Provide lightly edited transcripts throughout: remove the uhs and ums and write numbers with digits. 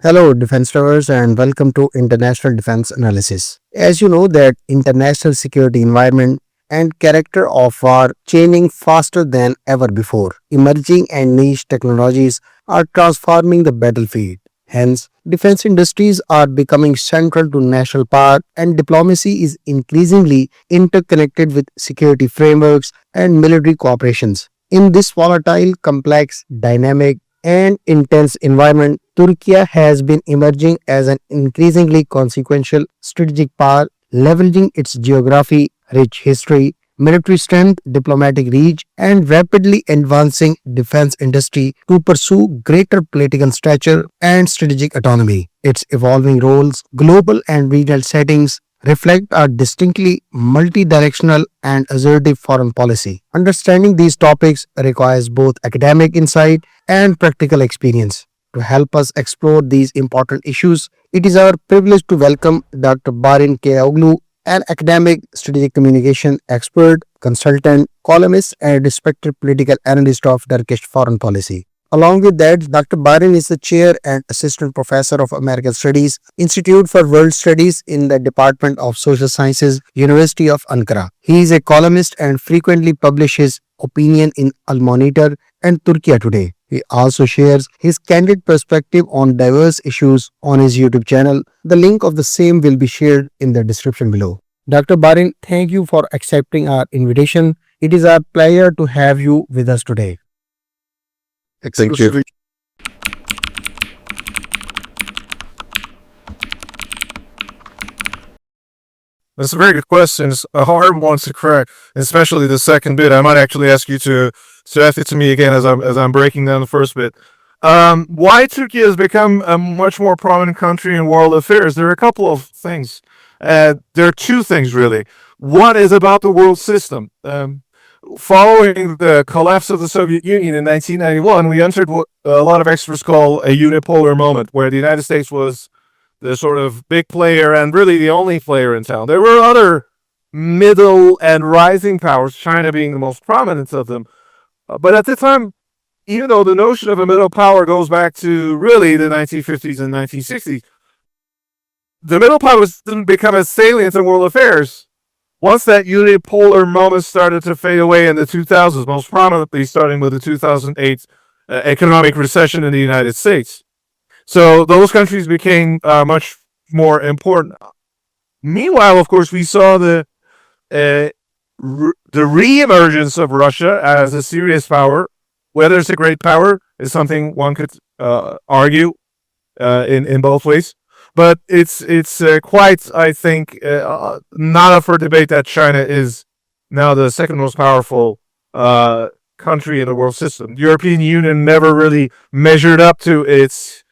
Hello, defense lovers, and welcome to International Defense Analysis. As you know, that international security environment and character of are changing faster than ever before. Emerging and niche technologies are transforming the battlefield. Hence, defense industries are becoming central to national power, and diplomacy is increasingly interconnected with security frameworks and military cooperations. In this volatile, complex, dynamic, and intense environment, Turkey has been emerging as an increasingly consequential strategic power, leveraging its geography, rich history, military strength, diplomatic reach, and rapidly advancing defense industry to pursue greater political stature and strategic autonomy. Its evolving roles, global and regional settings, reflect a distinctly multi-directional and assertive foreign policy. Understanding these topics requires both academic insight and practical experience. To help us explore these important issues, it is our privilege to welcome Dr. Barin Kayaoglu, an academic, strategic communication expert, consultant, columnist, and respected political analyst of Turkish foreign policy. Along with that, Dr. Barin is the chair and assistant professor of American Studies, Institute for World Studies in the Department of Social Sciences, University of Ankara. He is a columnist and frequently publishes opinion in Al Monitor and Turkey Today. He also shares his candid perspective on diverse issues on his YouTube channel. The link of the same will be shared in the description below. Dr. Barin, thank you for accepting our invitation. It is our pleasure to have you with us today. Thank you. That's a very good question. It's a hard one to crack, especially the second bit. I might actually ask you to ask it to me again as I'm breaking down the first bit. Why Turkey has become a much more prominent country in world affairs? There are a couple of things. There are two things really. One is about the world system. Following the collapse of the Soviet Union in 1991, we entered what a lot of experts call a unipolar moment, where the United States was the sort of big player and really the only player in town. There were other middle and rising powers, China being the most prominent of them. But at the time, even though the notion of a middle power goes back to really the 1950s and 1960s, the middle powers didn't become as salient in world affairs once that unipolar moment started to fade away in the 2000s, most prominently starting with the 2008 economic recession in the United States. So those countries became much more important. Meanwhile, of course, we saw the re-emergence of Russia as a serious power. Whether it's a great power is something one could argue in both ways. But it's quite, I think, not up for debate that China is now the second most powerful country in the world system. The European Union never really measured up to its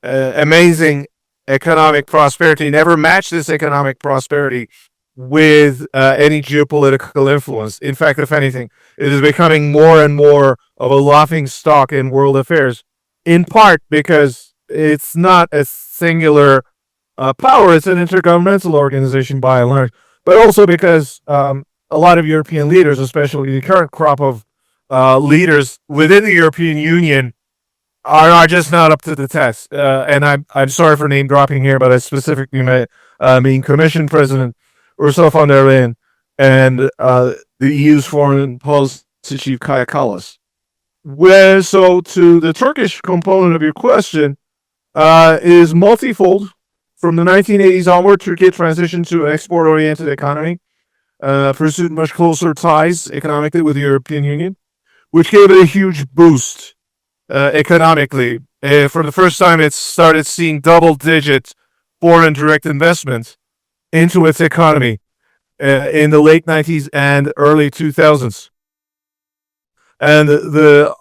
amazing economic prosperity, never matched this economic prosperity with any geopolitical influence. In fact, if anything, it is becoming more and more of a laughing stock in world affairs, in part because it's not a singular power, it's an intergovernmental organization by and large, but also because a lot of European leaders, especially the current crop of leaders within the European Union, are just not up to the test. And I'm sorry for name dropping here, but I specifically mean Commission President Ursula von der Leyen and the EU's foreign policy chief Kaja Kallas. So to the Turkish component of your question, is multifold. From the 1980s onward, Turkey transitioned to an export-oriented economy, pursued much closer ties economically with the European Union, which gave it a huge boost economically. For the first time, it started seeing double-digit foreign direct investment into its economy in the late 90s and early 2000s. And the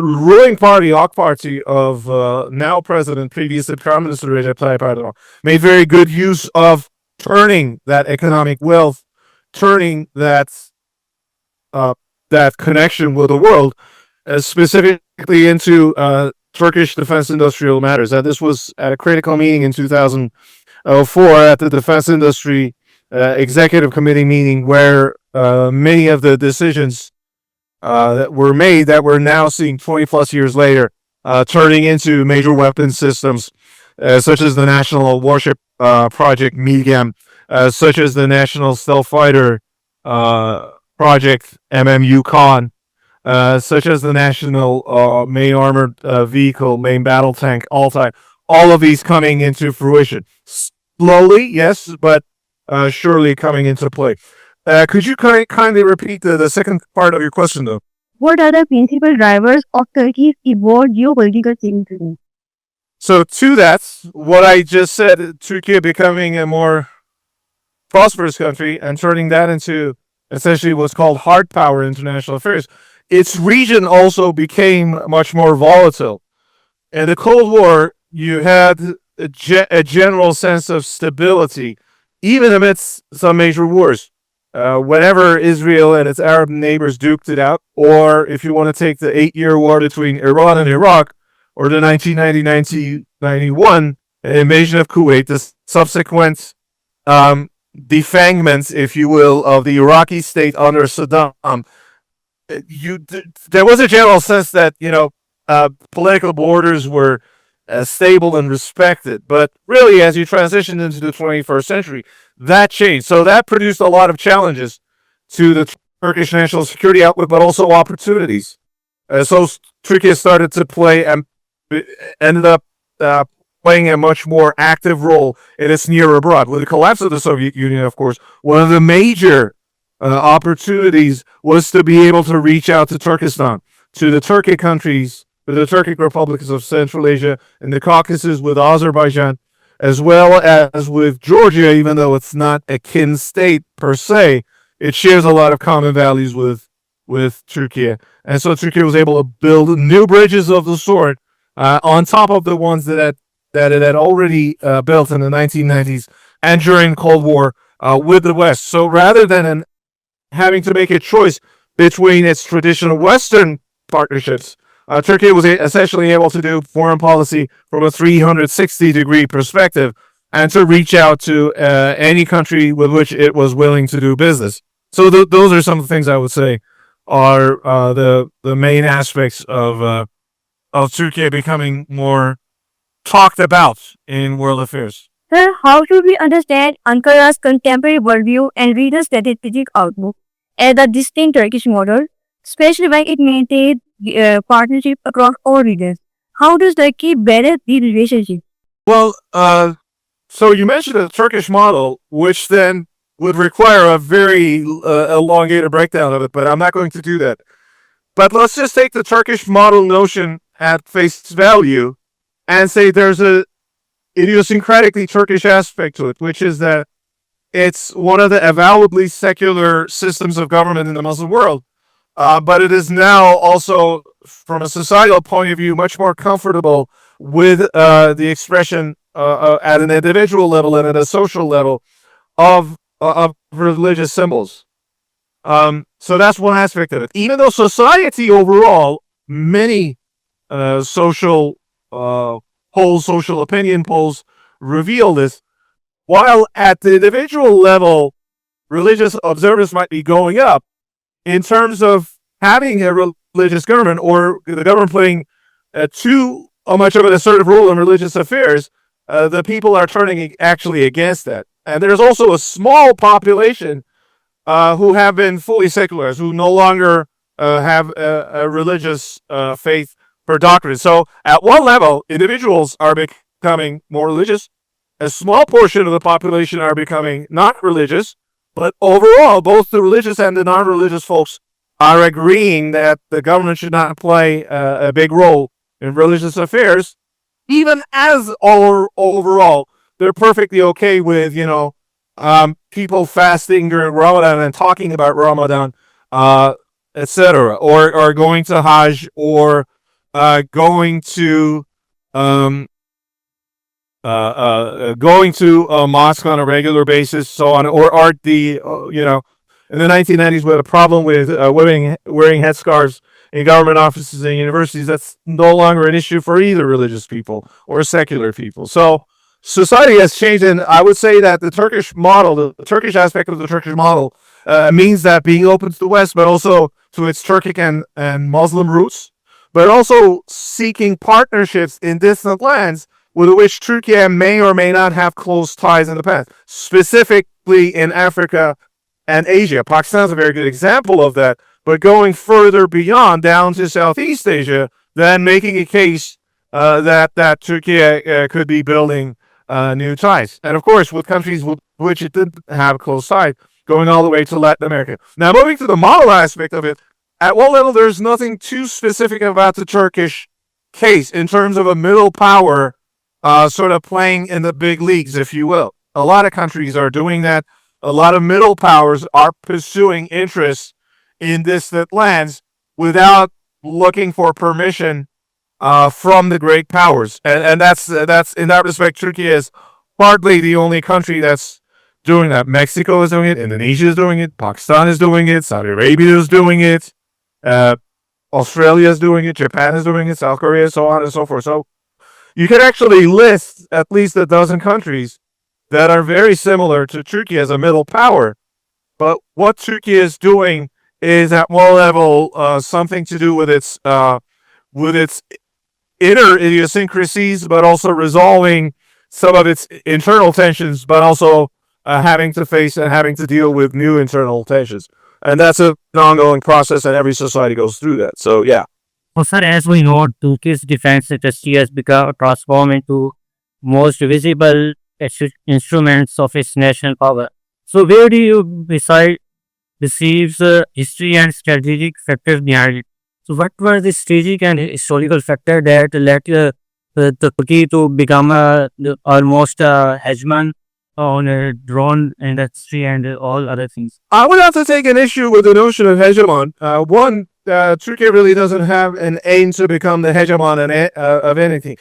ruling party, AK Party, of now President, previous Prime Minister Recep Tayyip Erdogan, made very good use of turning that economic wealth, turning that connection with the world, specifically into Turkish defense industrial matters. And this was at a critical meeting in 2004 at the Defense Industry Executive Committee meeting, where many of the decisions that were made that we're now seeing 20 plus years later turning into major weapon systems, such as the National Warship Project MEGAM, such as the National Stealth Fighter Project MMU-CON, such as the National Main Armored Vehicle, Main Battle Tank, all of these coming into fruition. Slowly, yes, but surely coming into play. Could you kindly repeat the second part of your question, though? What are the principal drivers of Turkey's evolved geopolitical significance? So to that, what I just said, Turkey becoming a more prosperous country and turning that into essentially what's called hard power in international affairs, its region also became much more volatile. In the Cold War, you had a general sense of stability, even amidst some major wars. Whenever Israel and its Arab neighbors duked it out, or if you want to take the 8-year war between Iran and Iraq, or the 1990-1991 invasion of Kuwait, the subsequent defangment, if you will, of the Iraqi state under Saddam, there was a general sense that, political borders were stable and respected. But really, as you transitioned into the 21st century, that changed. So that produced a lot of challenges to the Turkish national security outlook, but also opportunities. So Turkey started to play and ended up playing a much more active role in its near abroad. With the collapse of the Soviet Union, of course, one of the major opportunities was to be able to reach out to Turkestan, to the Turkic countries, the Turkic republics of Central Asia and the Caucasus, with Azerbaijan, as well as with Georgia, even though it's not a kin state per se. It shares a lot of common values with Turkey. And so Turkey was able to build new bridges of the sort on top of the ones that it had already built in the 1990s and during the Cold War with the West. So rather than having to make a choice between its traditional Western partnerships, Turkey was essentially able to do foreign policy from a 360-degree perspective and to reach out to any country with which it was willing to do business. So those are some of the things I would say are the main aspects of Turkey becoming more talked about in world affairs. Sir, how should we understand Ankara's contemporary worldview and regional strategic outlook as a distinct Turkish model, especially when it maintains partnership across all regions? How does Turkey balance these relationships? Well, so you mentioned the Turkish model, which then would require a very elongated breakdown of it, but I'm not going to do that. But let's just take the Turkish model notion at face value and say there's a idiosyncratically Turkish aspect to it, which is that it's one of the avowedly secular systems of government in the Muslim world. But it is now also, from a societal point of view, much more comfortable with the expression at an individual level and at a social level of religious symbols. So that's one aspect of it. Even though society overall, many social polls, social opinion polls reveal this, while at the individual level, religious observance might be going up, in terms of having a religious government or the government playing too much of an assertive role in religious affairs, the people are turning actually against that. And there's also a small population who have been fully secularized, who no longer have a religious faith for doctrine. So at one level, individuals are becoming more religious. A small portion of the population are becoming not religious. But overall, both the religious and the non-religious folks are agreeing that the government should not play a big role in religious affairs, even as overall they're perfectly okay with, people fasting during Ramadan and talking about Ramadan, etc., or going to Hajj, or going to a mosque on a regular basis, so on, or art in the 1990s we had a problem with wearing headscarves in government offices and universities. That's no longer an issue for either religious people or secular people. So society has changed, and I would say that the Turkish model, the Turkish aspect of the Turkish model, means that being open to the West, but also to its Turkic and Muslim roots, but also seeking partnerships in distant lands with which Turkey may or may not have close ties in the past, specifically in Africa and Asia. Pakistan is a very good example of that, but going further beyond down to Southeast Asia, then making a case that Turkey could be building new ties. And of course, with countries with which it didn't have close ties, going all the way to Latin America. Now, moving to the model aspect of it, at one level, there's nothing too specific about the Turkish case in terms of a middle power sort of playing in the big leagues, if you will. A lot of countries are doing that. A lot of middle powers are pursuing interests in distant lands without looking for permission from the great powers. And that's in that respect, Turkey is hardly the only country that's doing that. Mexico is doing it. Indonesia is doing it. Pakistan is doing it. Saudi Arabia is doing it. Australia is doing it. Japan is doing it. South Korea, so on and so forth. So you can actually list at least a dozen countries that are very similar to Turkey as a middle power. But what Turkey is doing is at one level something to do with its inner idiosyncrasies, but also resolving some of its internal tensions, but also having to face and having to deal with new internal tensions. And that's an ongoing process, and every society goes through that. So, yeah. Well, sir, as we know, Turkish defense industry has become transformed into most visible instruments of its national power. So, where do you receives history and strategic factors behind it? So, what were the strategic and historical factors that led the Turkey to become almost a hegemon on a drone industry and all other things? I would have to take an issue with the notion of hegemon. One, Turkey really doesn't have an aim to become the hegemon of anything.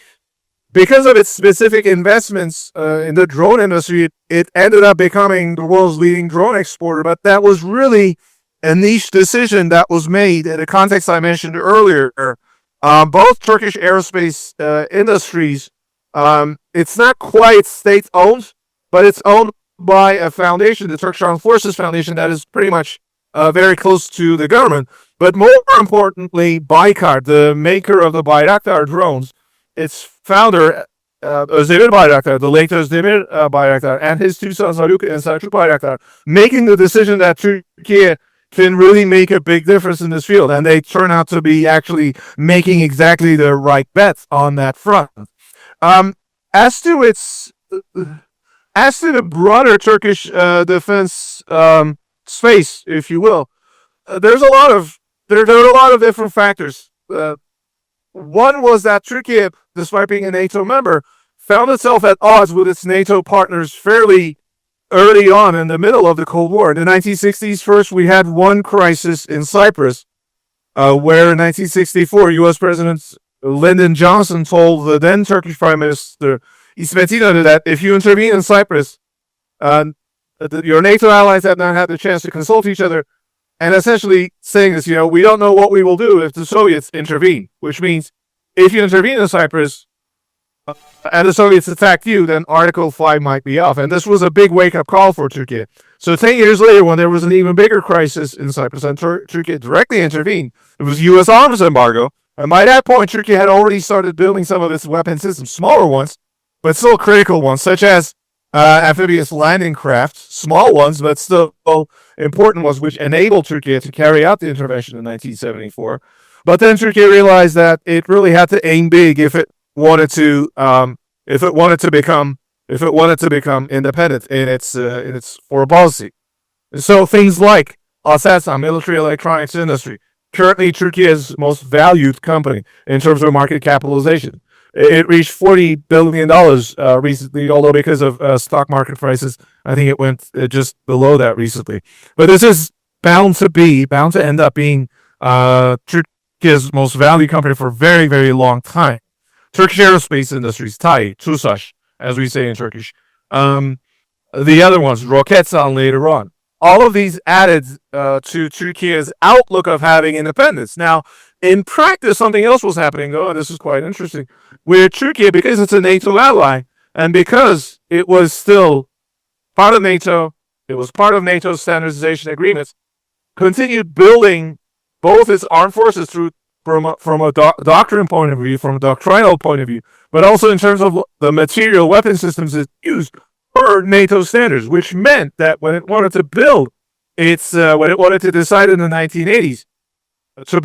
Because of its specific investments in the drone industry, it ended up becoming the world's leading drone exporter. But that was really a niche decision that was made in the context I mentioned earlier. Both Turkish aerospace industries, it's not quite state-owned, but it's owned by a foundation, the Turkish Armed Forces Foundation, that is pretty much very close to the government. But more importantly, Baykar, the maker of the Bayraktar drones, its founder, Özdemir Bayraktar, the late Özdemir Bayraktar, and his two sons, Haluk and Selçuk Bayraktar, making the decision that Turkey can really make a big difference in this field. And they turn out to be actually making exactly the right bets on that front. As to the broader Turkish defense space, if you will, there are a lot of different factors. One was that Turkey, despite being a NATO member, found itself at odds with its NATO partners fairly early on in the middle of the Cold War. In the 1960s, first we had one crisis in Cyprus, where in 1964, U.S. President Lyndon Johnson told the then Turkish Prime Minister İsmet İnönü that if you intervene in Cyprus, your NATO allies have not had the chance to consult each other, and essentially saying this, we don't know what we will do if the Soviets intervene, which means if you intervene in Cyprus and the Soviets attacked you, then Article 5 might be off. And this was a big wake-up call for Turkey. So 10 years later, when there was an even bigger crisis in Cyprus and Turkey directly intervened, it was U.S. arms embargo. And by that point, Turkey had already started building some of its weapon systems, smaller ones, but still critical ones, such as amphibious landing craft, small ones, but still important ones, which enabled Turkey to carry out the intervention in 1974. But then Turkey realized that it really had to aim big if it wanted to become independent in its foreign policy. So things like Aselsan, military electronics industry, currently Turkey's most valued company in terms of market capitalization. It reached $40 billion recently, although because of stock market prices, I think it went just below that recently. But this is bound to end up being Turkey's most valued company for a very, very long time. Turkish aerospace industries, TAI, TUSAŞ, as we say in Turkish. The other ones, Roketsan later on. All of these added to Turkey's outlook of having independence. Now, in practice, something else was happening, though, and this is quite interesting, where Turkey, because it's a NATO ally, and because it was still part of NATO, it was part of NATO's standardization agreements, continued building both its armed forces through from a doctrine point of view, from a doctrinal point of view, but also in terms of the material weapon systems it used per NATO standards, which meant that when it wanted to build when it wanted to decide in the 1980s to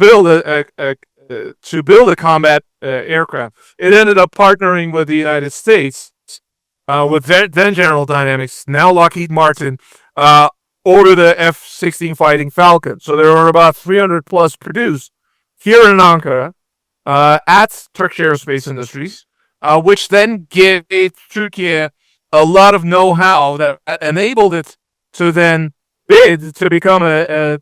build a combat aircraft, it ended up partnering with the United States, with then General Dynamics, now Lockheed Martin, order the F-16 Fighting Falcon. So there were about 300 plus produced here in Ankara at Turkish Aerospace Industries, which then gave Turkey a lot of know-how that enabled it to then bid to become a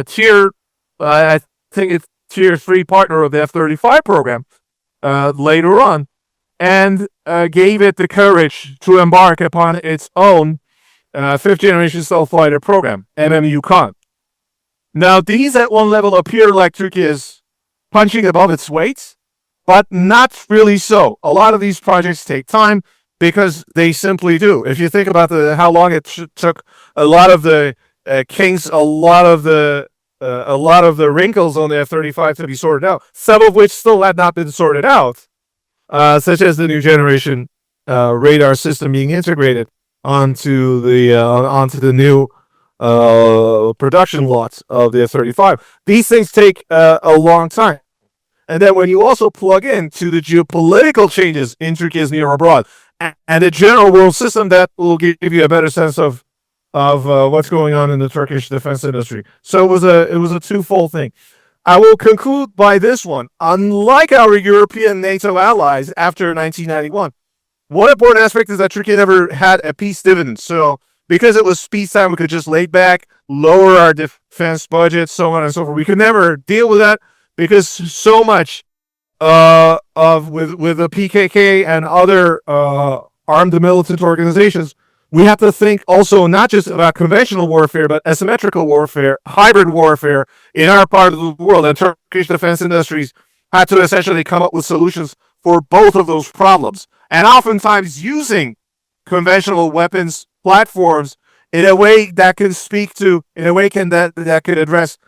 tier, I think it's tier 3 partner of the F-35 program later on, and gave it the courage to embark upon its own fifth generation stealth fighter program, MMU-Kan. Now, these at one level appear like Turkey is punching above its weight, but not really so. A lot of these projects take time because they simply do. If you think about how long it took a lot of the kinks, a lot of the wrinkles on the F-35 to be sorted out, some of which still had not been sorted out, such as the new generation radar system being integrated onto the new production lots of the F-35. These things take a long time. And then when you also plug into the geopolitical changes in Turkey's near abroad and the general world system, that will give you a better sense of what's going on in the Turkish defense industry. So it was a twofold thing. I will conclude by this one. Unlike our European NATO allies after 1991, one important aspect is that Turkey never had a peace dividend. So because it was peacetime, we could just lay back, lower our defense budget, so on and so forth. We could never deal with that because so much with the PKK and other armed militant organizations, we have to think also not just about conventional warfare, but asymmetrical warfare, hybrid warfare in our part of the world. And Turkish defense industries had to essentially come up with solutions for both of those problems. And oftentimes using conventional weapons platforms in a way that can that could address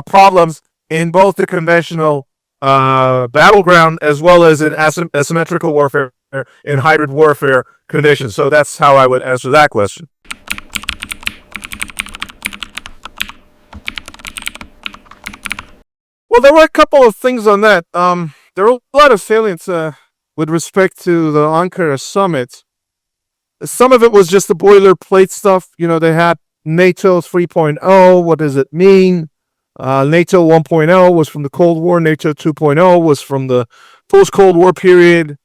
problems in both the conventional battleground as well as in asymmetrical warfare, in hybrid warfare conditions. So that's how I would answer that question. Well, there were a couple of things on that. There were a lot of salience with respect to the Ankara summit. Some of it was just the boilerplate stuff. You know, they had NATO 3.0. What does it mean? NATO 1.0 was from the Cold War. NATO 2.0 was from the post-Cold War period.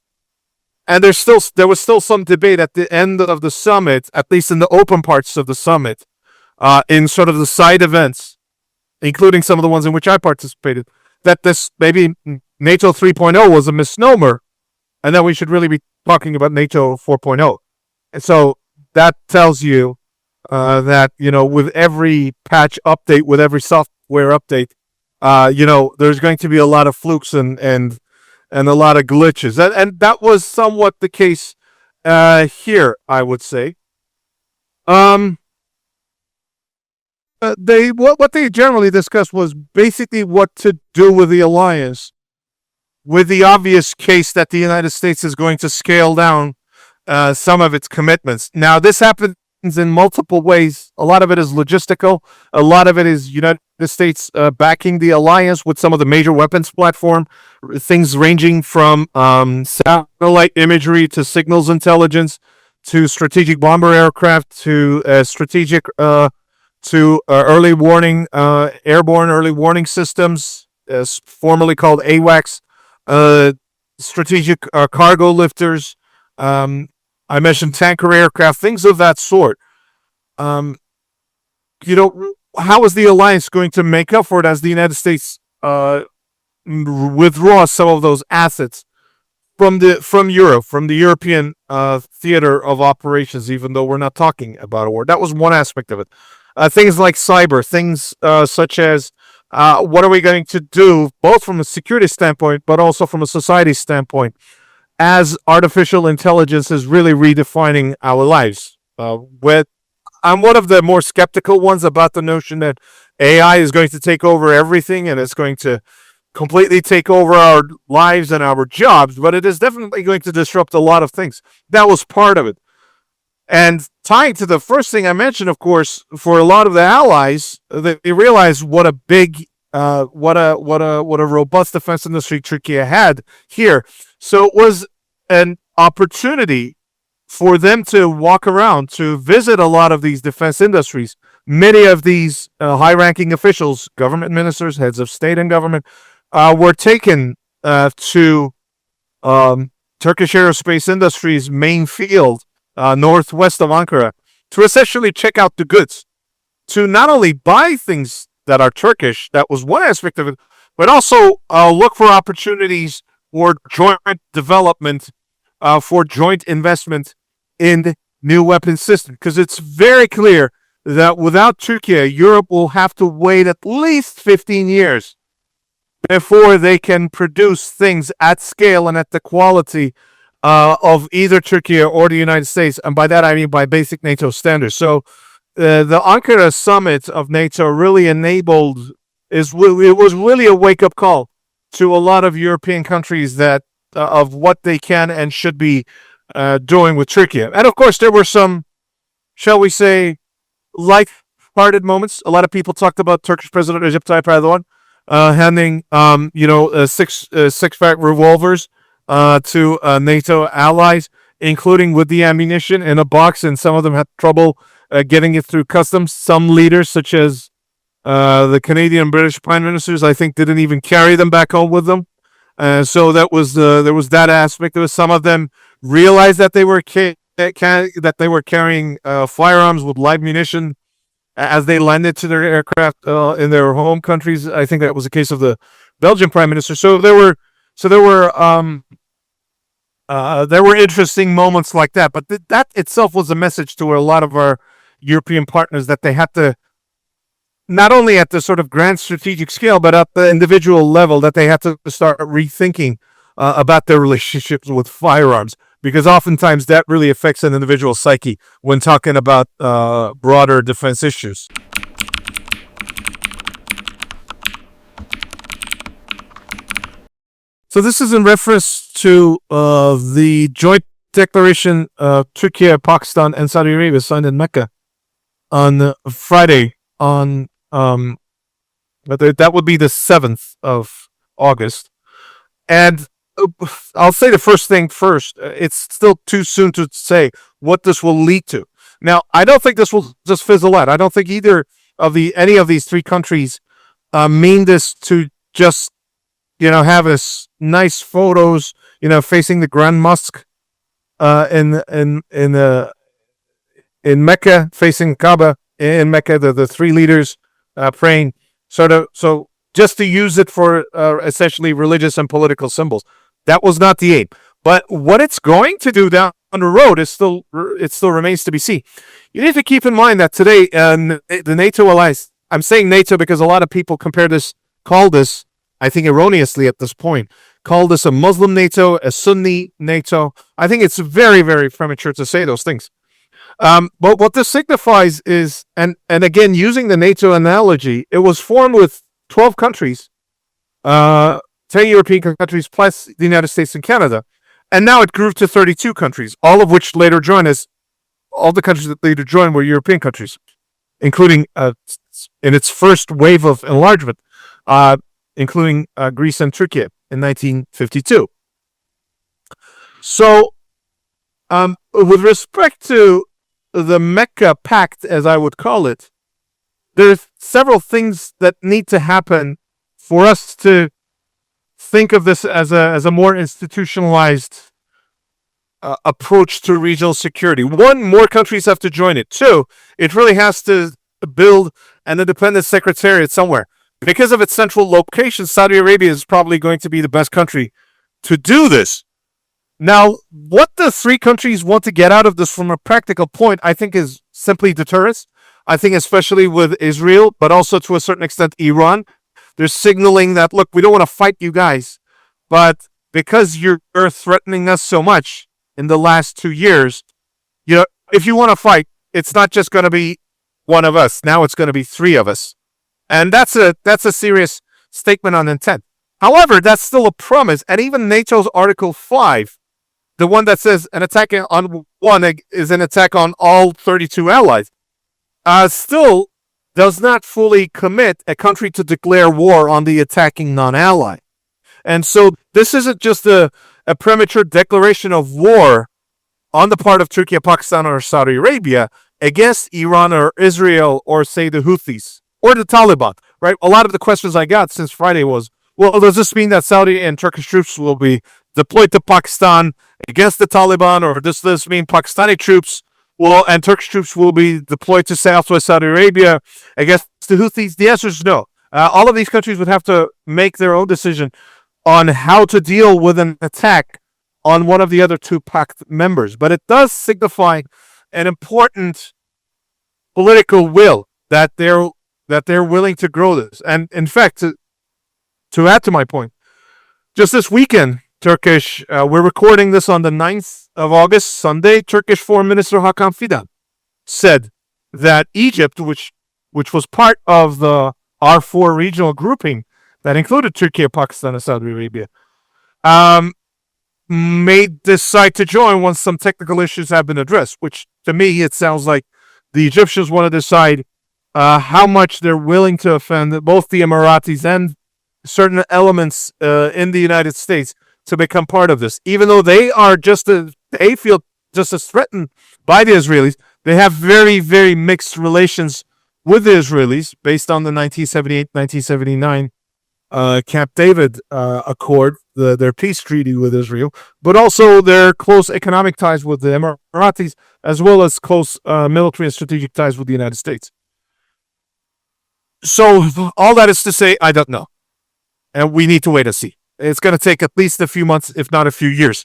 And there was still some debate at the end of the summit, at least in the open parts of the summit, in sort of the side events, including some of the ones in which I participated, that this maybe NATO 3.0 was a misnomer, and that we should really be talking about NATO 4.0. And so that tells you that, you know, with every patch update, with every software update, you know, there's going to be a lot of flukes and a lot of glitches. And that was somewhat the case here, I would say. What they generally discussed was basically what to do with the alliance, with the obvious case that the United States is going to scale down some of its commitments. Now, this happens in multiple ways. A lot of it is logistical. A lot of it is United States backing the alliance with some of the major weapons platform, things ranging from satellite imagery to signals intelligence to strategic bomber aircraft to early warning, airborne early warning systems, formerly called AWACS, strategic cargo lifters. I mentioned tanker aircraft, things of that sort. You know, how is the alliance going to make up for it as the United States withdraws some of those assets from Europe, from the European theater of operations, even though we're not talking about a war? That was one aspect of it. Things like cyber, things such as what are we going to do, both from a security standpoint, but also from a society standpoint, as artificial intelligence is really redefining our lives. I'm one of the more skeptical ones about the notion that AI is going to take over everything and it's going to completely take over our lives and our jobs, but it is definitely going to disrupt a lot of things. That was part of it. And tying to the first thing I mentioned, of course, for a lot of the allies, they realized what a big, what a robust defense industry Turkey had here. So it was an opportunity for them to walk around, to visit a lot of these defense industries. Many of these high-ranking officials, government ministers, heads of state and government, were taken to Turkish aerospace industry's main field, northwest of Ankara, to essentially check out the goods, to not only buy things that are Turkish, that was one aspect of it, but also look for opportunities for joint development, for joint investment in new weapon systems. Because it's very clear that without Turkey, Europe will have to wait at least 15 years before they can produce things at scale and at the quality of either Turkey or the United States. And by that, I mean by basic NATO standards. So the Ankara summit of NATO really enabled, it was really a wake-up call to a lot of European countries that of what they can and should be doing with Turkey. And of course, there were some, shall we say, light-hearted moments. A lot of people talked about Turkish President Recep Tayyip Erdogan handing, six-pack revolvers to NATO allies, including with the ammunition in a box, and some of them had trouble getting it through customs. Some leaders, such as the Canadian and British prime ministers, I think, didn't even carry them back home with them. So that was there was that aspect. There was some of them realized that they were carrying firearms with live munition as they landed to their aircraft in their home countries. I think that was the case of the Belgian prime minister. So there were interesting moments like that. But that itself was a message to a lot of our European partners that they had to, not only at the sort of grand strategic scale, but at the individual level, that they had to start rethinking about their relationships with firearms, because oftentimes that really affects an individual's psyche when talking about broader defense issues. So this is in reference to the joint declaration Turkey, Pakistan, and Saudi Arabia signed in Mecca on Friday, on that would be the 7th of August. And I'll say the first thing first. It's still too soon to say what this will lead to. Now, I don't think this will just fizzle out. I don't think either of any of these three countries mean this to just, have us nice photos, facing the Grand Mosque in Mecca, facing Kaaba in Mecca, the three leaders praying, so just to use it for essentially religious and political symbols. That was not the aim. But what it's going to do down the road it still remains to be seen. You need to keep in mind that today the NATO allies, I'm saying NATO because a lot of people call this, I think erroneously at this point, call this a Muslim NATO, a Sunni NATO. I think it's very, very premature to say those things. But what this signifies is, and again, using the NATO analogy, it was formed with 12 countries, 10 European countries, plus the United States and Canada. And now it grew to 32 countries, all of which later joined us. All the countries that later joined were European countries, including, in its first wave of enlargement, including Greece and Turkey in 1952. So, with respect to the Mecca Pact, as I would call it, there's several things that need to happen for us to think of this as a more institutionalized approach to regional security. One, more countries have to join it. Two, it really has to build an independent secretariat somewhere. Because of its central location, Saudi Arabia is probably going to be the best country to do this. Now, what the three countries want to get out of this from a practical point, I think, is simply deterrence. I think especially with Israel, but also to a certain extent Iran, they're signaling that, look, we don't want to fight you guys, but because you're threatening us so much in the last 2 years, if you want to fight, it's not just going to be one of us. Now it's going to be three of us. And that's a serious statement on intent. However, that's still a promise. And even NATO's Article 5, the one that says an attack on one is an attack on all 32 allies, still does not fully commit a country to declare war on the attacking non-ally. And so this isn't just a premature declaration of war on the part of Turkey, Pakistan, or Saudi Arabia against Iran or Israel or, say, the Houthis or the Taliban, right? A lot of the questions I got since Friday was, well, does this mean that Saudi and Turkish troops will be deployed to Pakistan against the Taliban, or does this mean Pakistani troops and Turkish troops will be deployed to Southwest Saudi Arabia against the Houthis? The answer is no. All of these countries would have to make their own decision on how to deal with an attack on one of the other two pact members. But it does signify an important political will that they're willing to grow this. And in fact, to add to my point, just this weekend, we're recording this on the 9th of August, Sunday, Turkish Foreign Minister Hakan Fidan said that Egypt, which was part of the R4 regional grouping that included Turkey, Pakistan, and Saudi Arabia, may decide to join once some technical issues have been addressed, which to me, it sounds like the Egyptians want to decide how much they're willing to offend both the Emiratis and certain elements in the United States to become part of this. Even though they feel just as threatened by the Israelis, they have very, very mixed relations with the Israelis based on the 1978-1979 Camp David Accord, their peace treaty with Israel, but also their close economic ties with the Emiratis, as well as close military and strategic ties with the United States. So all that is to say, I don't know. And we need to wait and see. It's going to take at least a few months, if not a few years,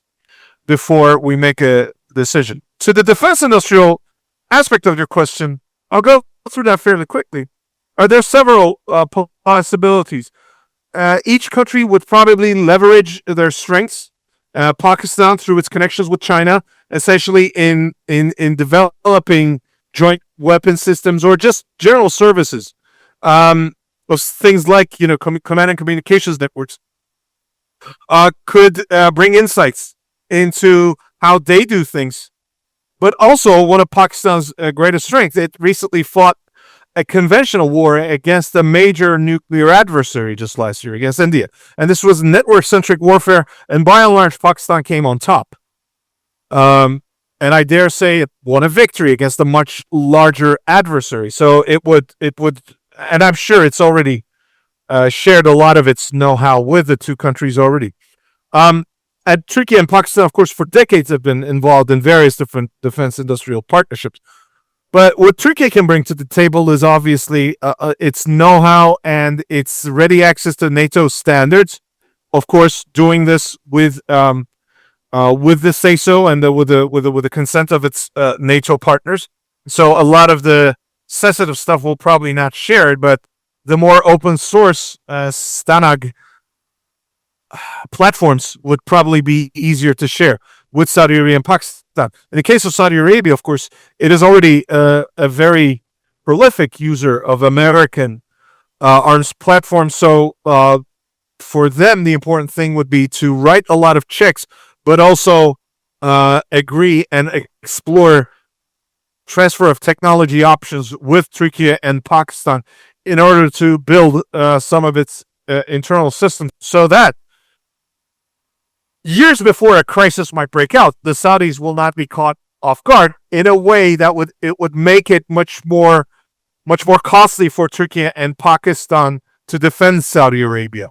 before we make a decision. To the defense industrial aspect of your question, I'll go through that fairly quickly. There are several possibilities. Each country would probably leverage their strengths. Pakistan, through its connections with China, essentially in developing joint weapon systems or just general services. Of things like, command and communications networks, could bring insights into how they do things. But also, one of Pakistan's greatest strengths, it recently fought a conventional war against a major nuclear adversary just last year, against India. And this was network-centric warfare, and by and large, Pakistan came on top. And I dare say it won a victory against a much larger adversary. So it would, and I'm sure it's already shared a lot of its know-how with the two countries already. And Turkey and Pakistan, of course, for decades have been involved in various different defense industrial partnerships. But what Turkey can bring to the table is obviously its know-how and its ready access to NATO standards. Of course, doing this with the say-so and with the consent of its NATO partners. So a lot of the sensitive stuff will probably not share it, but the more open source Stanag platforms would probably be easier to share with Saudi Arabia and Pakistan. In the case of Saudi Arabia, of course, it is already a very prolific user of American arms platforms. So for them, the important thing would be to write a lot of checks, but also agree and explore transfer of technology options with Turkey and Pakistan in order to build some of its internal systems so that years before a crisis might break out, the Saudis will not be caught off guard in a way that would make it much more costly for Turkey and Pakistan to defend Saudi Arabia.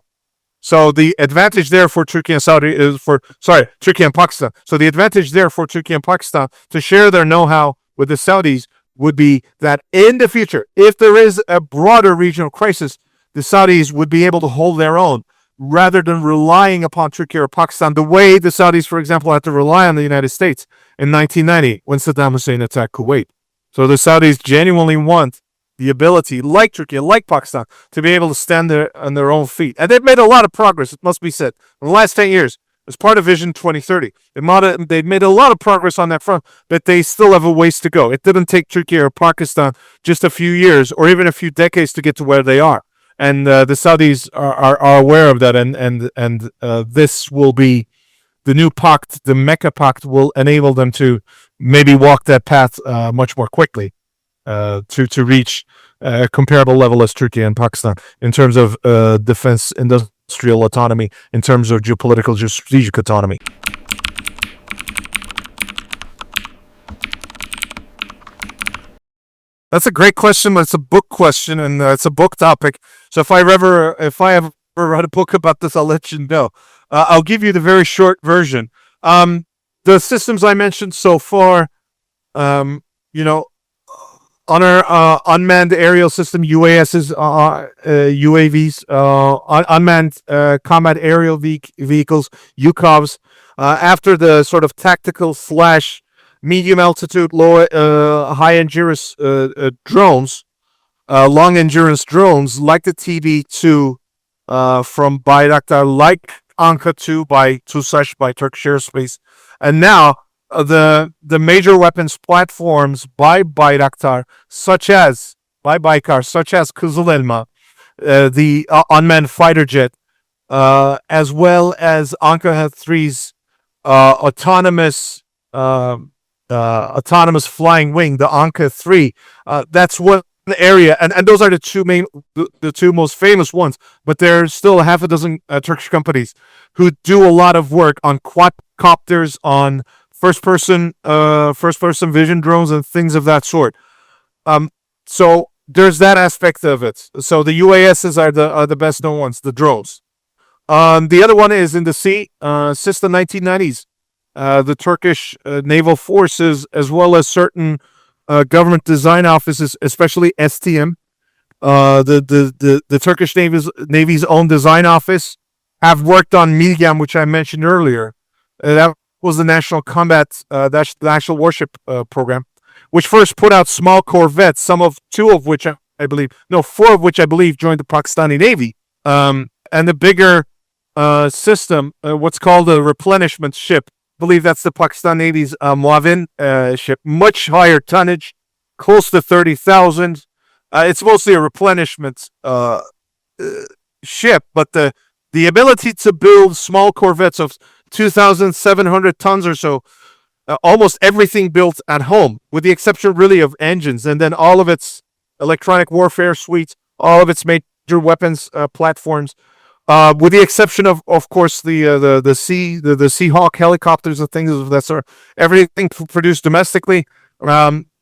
So the advantage there for Turkey and Turkey and Pakistan. So the advantage there for Turkey and Pakistan to share their know-how with the Saudis would be that in the future, if there is a broader regional crisis, the Saudis would be able to hold their own rather than relying upon Turkey or Pakistan the way the Saudis, for example, had to rely on the United States in 1990 when Saddam Hussein attacked Kuwait. So the Saudis genuinely want the ability, like Turkey, like Pakistan, to be able to stand there on their own feet. And they've made a lot of progress, it must be said, in the last 10 years. As part of Vision 2030. They've made a lot of progress on that front, but they still have a ways to go. It didn't take Turkey or Pakistan just a few years or even a few decades to get to where they are. and the Saudis are aware of that, and this will be the new pact. The Mecca Pact will enable them to maybe walk that path much more quickly to reach a comparable level as Turkey and Pakistan in terms of defense industrial autonomy, in terms of geopolitical, strategic autonomy. That's a great question. It's a book question, and it's a book topic. So if I ever write a book about this, I'll let you know. I'll give you the very short version. The systems I mentioned so far, on our unmanned aerial system, UASs, UAVs, unmanned combat aerial vehicles, UCOVs, after the sort of tactical / medium altitude, low, high endurance drones, long endurance drones like the TB2 from Bayraktar, like Anka 2 by TUSAŞ by Turkish Aerospace, and now the major weapons platforms by Bayraktar, such as Kızıl Elma, the unmanned fighter jet, as well as Anka 3's autonomous flying wing, the Anka 3. That's one area, and those are the two most famous ones. But there are still half a dozen Turkish companies who do a lot of work on quadcopters, on first person vision drones, and things of that sort. So there's that aspect of it. So the UASs are the best known ones, the drones. The other one is in the sea. Since the 1990s, the Turkish naval forces, as well as certain government design offices, especially STM, the Turkish Navy's own design office, have worked on Milgem, which I mentioned earlier. That was the National Combat, the National Warship Program, which first put out small corvettes, four of which I believe joined the Pakistani Navy. And the bigger system, what's called a replenishment ship, I believe that's the Pakistan Navy's Muavin ship, much higher tonnage, close to 30,000. It's mostly a replenishment ship, but the ability to build small corvettes of 2,700 tons or so, almost everything built at home, with the exception really of engines, and then all of its electronic warfare suites, all of its major weapons platforms, with the exception of course, the Seahawk helicopters and things of that sort. Everything produced domestically.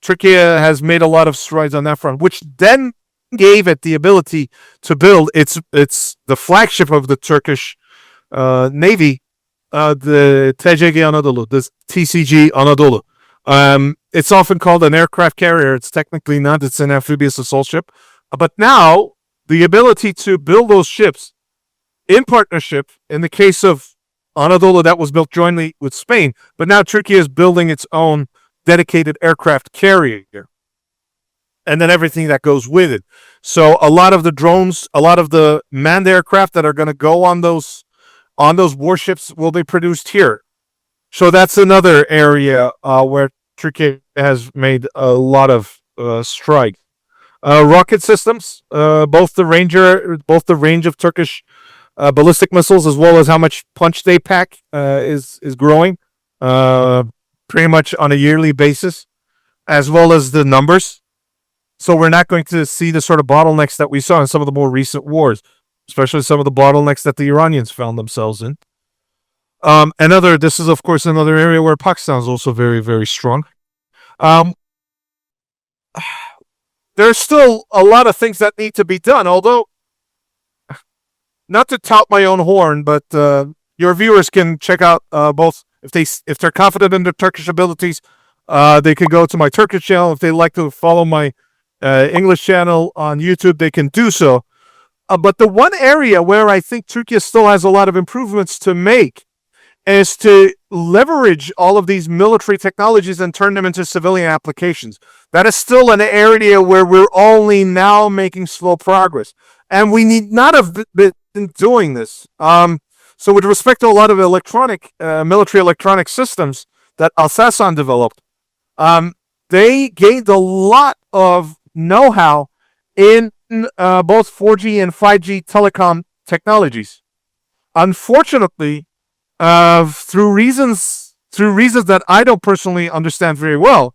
Turkey has made a lot of strides on that front, which then gave it the ability to build it's the flagship of the Turkish Navy, the TCG Anadolu, the TCG Anadolu. It's often called an aircraft carrier. It's technically not. It's an amphibious assault ship. But now the ability to build those ships in partnership, in the case of Anadolu, that was built jointly with Spain, but now Turkey is building its own dedicated aircraft carrier, and then everything that goes with it. So a lot of the drones, a lot of the manned aircraft that are going to go on those warships will be produced here. So that's another area where Turkey has made a lot of strides. Rocket systems, both the range of Turkish ballistic missiles, as well as how much punch they pack, is growing pretty much on a yearly basis, as well as the numbers. So we're not going to see the sort of bottlenecks that we saw in some of the more recent wars, especially some of the bottlenecks that the Iranians found themselves in. This is of course another area where Pakistan is also very, very strong. There's still a lot of things that need to be done, although, not to tout my own horn, but your viewers can check out both. If they're confident in their Turkish abilities, they can go to my Turkish channel. If they like to follow my English channel on YouTube, they can do so. But the one area where I think Turkey still has a lot of improvements to make is to leverage all of these military technologies and turn them into civilian applications. That is still an area where we're only now making slow progress. And we need not have been doing this. So with respect to a lot of military electronic systems that Aselsan developed, they gained a lot of know-how in both 4G and 5G telecom technologies. Unfortunately, through reasons that I don't personally understand very well,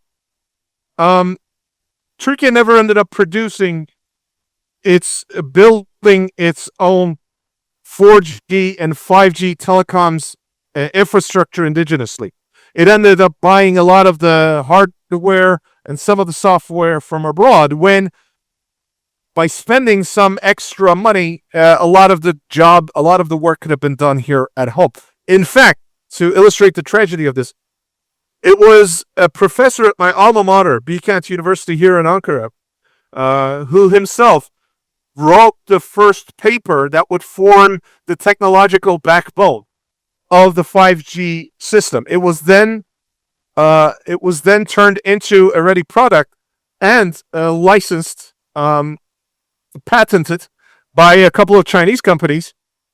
Turkey never ended up building its own 4G and 5G telecoms infrastructure indigenously. It ended up buying a lot of the hardware and some of the software from abroad, when by spending some extra money, a lot of the work could have been done here at home. In fact, to illustrate the tragedy of this, it was a professor at my alma mater, Bilkent University here in Ankara, who himself wrote the first paper that would form the technological backbone of the 5G system. It was then turned into a ready product and licensed, patented by a couple of Chinese companies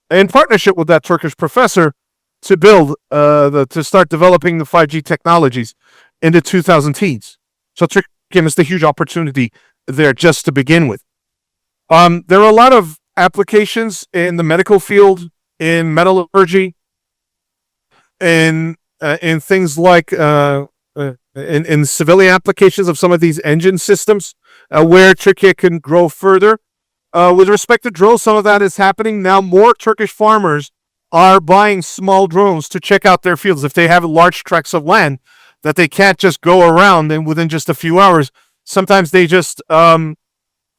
in partnership with that Turkish professor to to start developing the 5G technologies in the 2010s. So Turkey missed a huge opportunity there just to begin with. There are a lot of applications in the medical field, in metallurgy, in things like in civilian applications of some of these engine systems, where Turkey can grow further. With respect to drones, some of that is happening now. More Turkish farmers are buying small drones to check out their fields. If they have large tracts of land that they can't just go around and within just a few hours, sometimes they just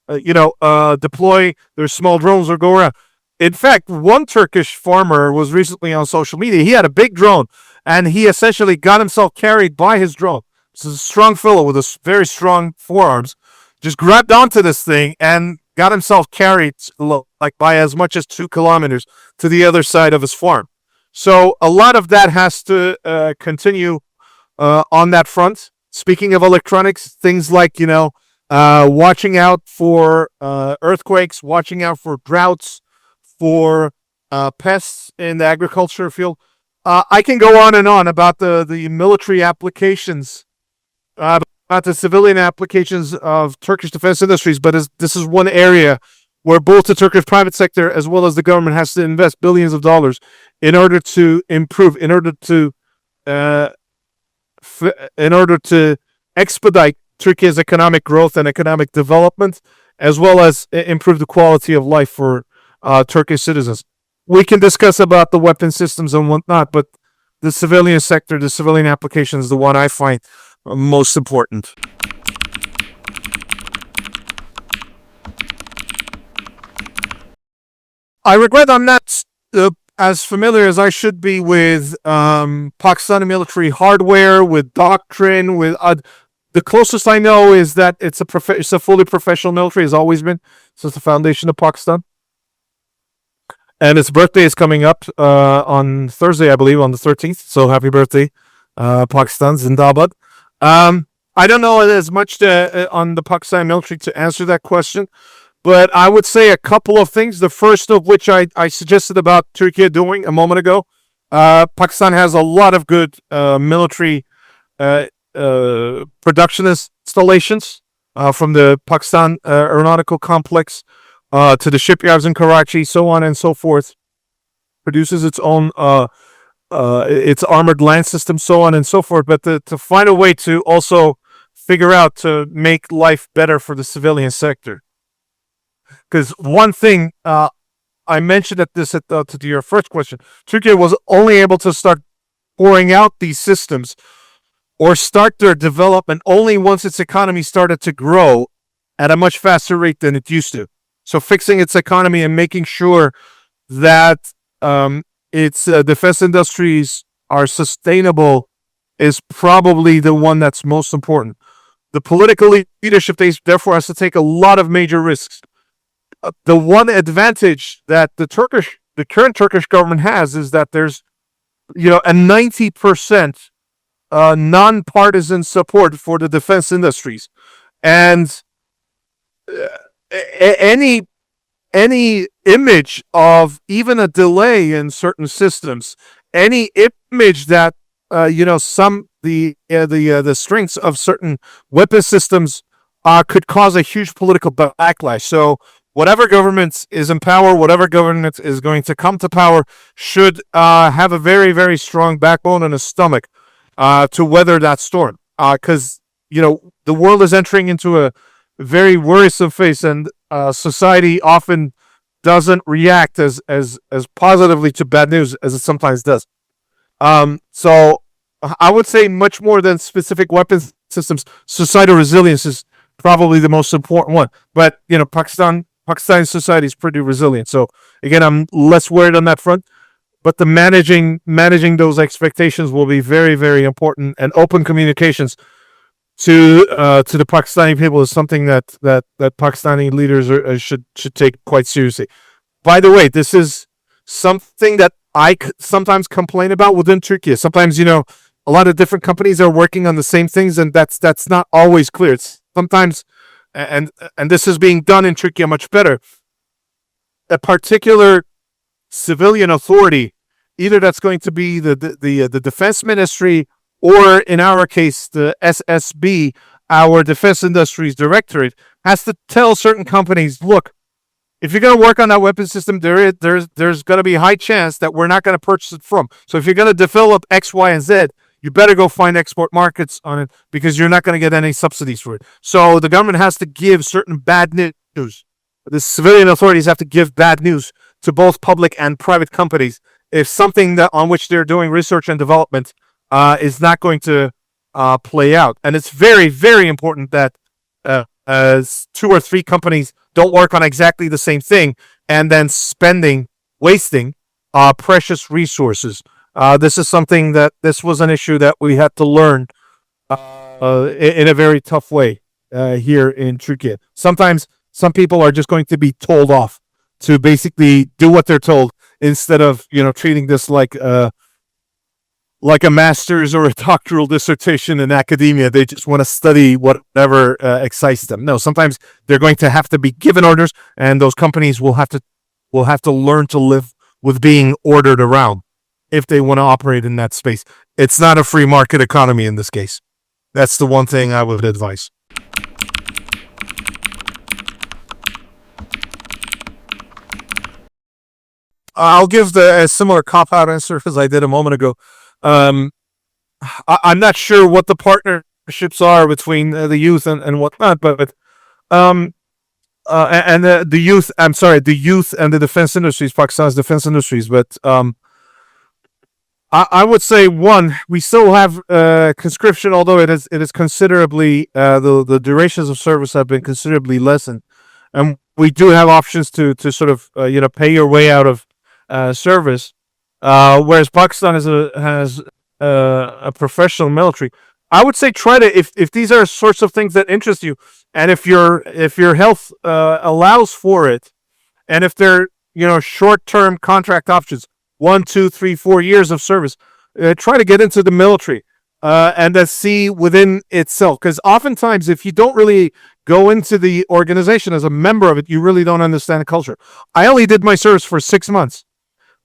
deploy their small drones or go around. In fact, one Turkish farmer was recently on social media. He had a big drone, and he essentially got himself carried by his drone. This is a strong fellow with very strong forearms. Just grabbed onto this thing and got himself carried like by as much as 2 kilometers to the other side of his farm. So a lot of that has to continue on that front. Speaking of electronics, things like, watching out for earthquakes, watching out for droughts, for pests in the agriculture field. I can go on and on about the military applications, about the civilian applications of Turkish defense industries, but this is one area where both the Turkish private sector as well as the government has to invest billions of dollars in order to improve, in order to expedite Turkey's economic growth and economic development, as well as improve the quality of life for Turkish citizens. We can discuss about the weapon systems and whatnot, but the civilian sector, the civilian application is the one I find most important. I regret I'm not as familiar as I should be with Pakistani military hardware, with doctrine, with the closest I know is that it's a fully professional military, has always been since the foundation of Pakistan. And its birthday is coming up on Thursday, I believe, on the 13th. So happy birthday, Pakistan, Zindabad. I don't know as much on the Pakistan military to answer that question, but I would say a couple of things. The first of which I suggested about Turkey doing a moment ago. Pakistan has a lot of good military production installations, from the Pakistan Aeronautical Complex to the shipyards in Karachi, so on and so forth. Produces its own its armored land system, so on and so forth. But to find a way to also figure out to make life better for the civilian sector. Because one thing I mentioned to your first question, Turkey was only able to start pouring out these systems or start their development only once its economy started to grow at a much faster rate than it used to. So fixing its economy and making sure that its defense industries are sustainable is probably the one that's most important. The political leadership therefore has to take a lot of major risks. The one advantage that the current Turkish government has is that there's, a 90% nonpartisan support for the defense industries, and any image of even a delay in certain systems, any image that the strengths of certain weapon systems could cause a huge political backlash. So whatever government is in power, whatever government is going to come to power, should have a very, very strong backbone and a stomach to weather that storm. Because the world is entering into a very worrisome phase, and society often doesn't react as positively to bad news as it sometimes does. So I would say much more than specific weapons systems, societal resilience is probably the most important one. But Pakistani society is pretty resilient. So again, I'm less worried on that front. But the managing those expectations will be very, very important, and open communications to the Pakistani people is something that Pakistani leaders should take quite seriously. By the way, this is something that I sometimes complain about within Turkey. Sometimes a lot of different companies are working on the same things, and that's not always clear. It's sometimes, and this is being done in Turkey much better. A particular civilian authority, either that's going to be the defense ministry, or in our case the SSB, our Defense Industries Directorate, has to tell certain companies, look, if you're going to work on that weapon system, there's going to be a high chance that we're not going to purchase it from. So if you're going to develop X, Y, and Z, you better go find export markets on it, because you're not going to get any subsidies for it. So the government has to give certain bad news. The civilian authorities have to give bad news to both public and private companies if something on which they're doing research and development is not going to play out. And it's very, very important that as 2 or 3 companies don't work on exactly the same thing and then wasting precious resources. This was an issue that we had to learn in a very tough way here in Turkey. Sometimes some people are just going to be told off to basically do what they're told, instead of treating this like a master's or a doctoral dissertation in academia. They just want to study whatever excites them. No, sometimes they're going to have to be given orders, and those companies will have to learn to live with being ordered around if they want to operate in that space. It's not a free market economy in this case. That's the one thing I would advise. I'll give a similar cop-out answer as I did a moment ago. I'm not sure what the partnerships are between the youth and whatnot, but the youth and the defense industries, Pakistan's defense industries. But I would say, one, we still have conscription, although it is considerably the durations of service have been considerably lessened, and we do have options to sort of pay your way out of service, whereas Pakistan has a professional military. I would say try to, if these are sorts of things that interest you, and if your health allows for it, and if they're short-term contract options, 1, 2, 3, 4 years of service, try to get into the military and then see within itself. Because oftentimes, if you don't really go into the organization as a member of it, you really don't understand the culture. I only did my service for 6 months.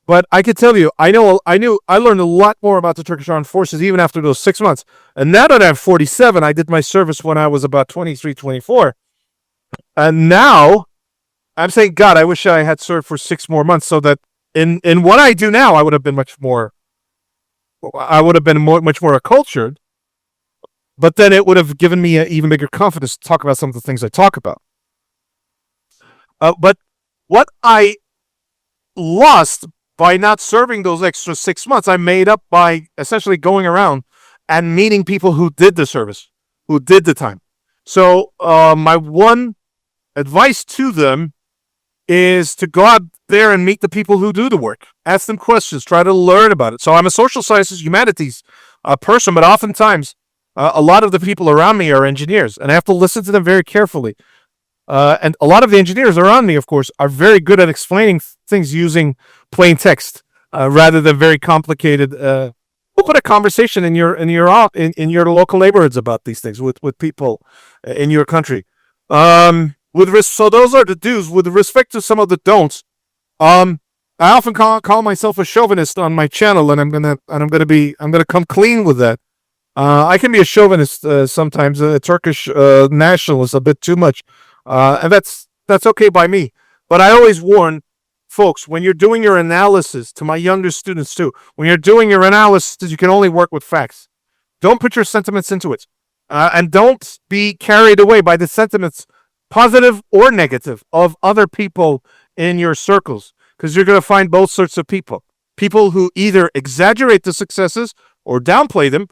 But I could tell you, I learned a lot more about the Turkish Armed Forces even after those 6 months. And now that I'm 47, I did my service when I was about 23, 24. And now I'm saying, God, I wish I had served for 6 more months, so that in what I do now, I would have been much more acculturated. But then it would have given me an even bigger confidence to talk about some of the things I talk about. But what I lost by not serving those extra 6 months, I made up by essentially going around and meeting people who did the service, who did the time. So my one advice to them is to go out there and meet the people who do the work. Ask them questions. Try to learn about it. So I'm a social sciences, humanities person, but oftentimes a lot of the people around me are engineers, and I have to listen to them very carefully. And a lot of the engineers around me, of course, are very good at explaining things using plain text rather than very complicated. We'll put a conversation in your local neighborhoods about these things with people in your country. So those are the do's. With respect to some of the don'ts, I often call myself a chauvinist on my channel, and I'm gonna come clean with that. I can be a chauvinist sometimes, a Turkish nationalist a bit too much, and that's okay by me. But I always warn folks, when you're doing your analysis, to my younger students too, when you're doing your analysis, you can only work with facts. Don't put your sentiments into it, and don't be carried away by the sentiments, positive or negative, of other people in your circles, because you're going to find both sorts of people. People who either exaggerate the successes or downplay them,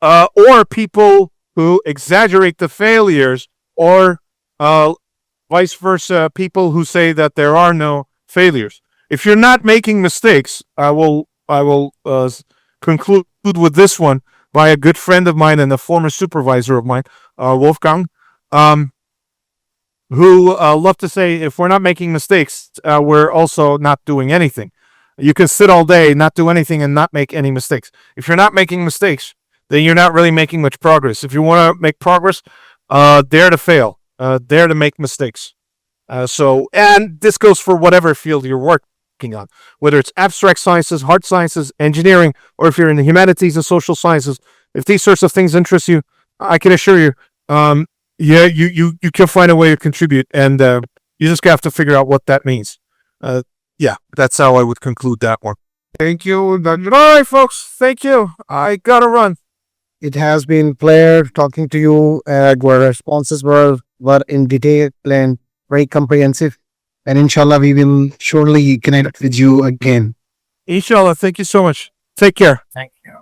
or people who exaggerate the failures, or vice versa, people who say that there are no failures. If you're not making mistakes, I will conclude with this one by a good friend of mine and a former supervisor of mine, Wolfgang, who loved to say, if we're not making mistakes, we're also not doing anything. You can sit all day, not do anything, and not make any mistakes. If you're not making mistakes, then you're not really making much progress. If you want to make progress, dare to fail, dare to make mistakes. And this goes for whatever field you're working on, whether it's abstract sciences, hard sciences, engineering, or if you're in the humanities and social sciences. If these sorts of things interest you, I can assure you, you can find a way to contribute, and you just have to figure out what that means. That's how I would conclude that one. Thank you. All right, folks. Thank you. I gotta run. It has been a pleasure talking to you. Your responses were in detail and very comprehensive. And inshallah, we will surely connect with you again. Inshallah. Thank you so much. Take care. Thank you.